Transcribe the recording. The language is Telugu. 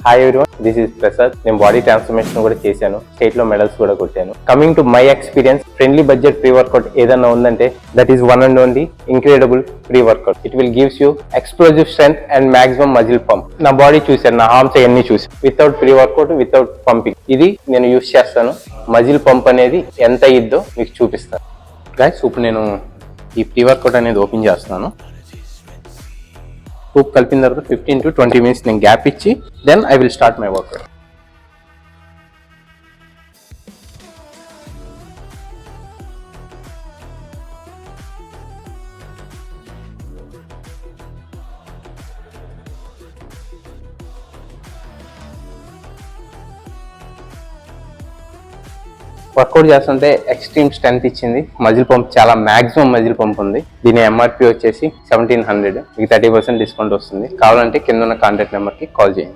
Hi everyone, this is Prasad. నేను బాడీ ట్రాన్స్ఫర్మేషన్ కూడా చేశాను, స్టేట్ లో మెడల్స్ కూడా కొట్టాను. Coming to my experience, friendly budget pre workout ఏదన్నా ఉందంటే that is one and only incredible pre workout. It will gives you explosive strength and maximum muscle pump. నా బాడీ చూశాను, నా ఆర్మ్స్ అవన్నీ చూసి without pre workout, without pumping ఇది నేను యూస్ చేస్తాను. మజిల్ పంప్ అనేది ఎంత అయ్యిద్దో మీకు చూపిస్తాను. గైస్, ఇప్పుడు నేను ఈ ప్రీ వర్కౌట్ అనేది ఓపెన్ చేస్తున్నాను. సూప్ కలిపిన తర్వాత 15 to 20 minutes నేను గ్యాప్ ఇచ్చి then I will start my workout. Workout చేస్తుంటే ఎక్స్ట్రీమ్ స్ట్రెంత్ ఇచ్చింది. మజిల్ పంప్ చాలా మాక్సిమం మజిల్ పంప్ ఉంది. దీని ఎంఆర్పి వచ్చేసి 1700. మీకు 30% డిస్కౌంట్ వస్తుంది. కావాలంటే కింద ఉన్న కాంటాక్ట్ నెంబర్కి కాల్ చేయండి.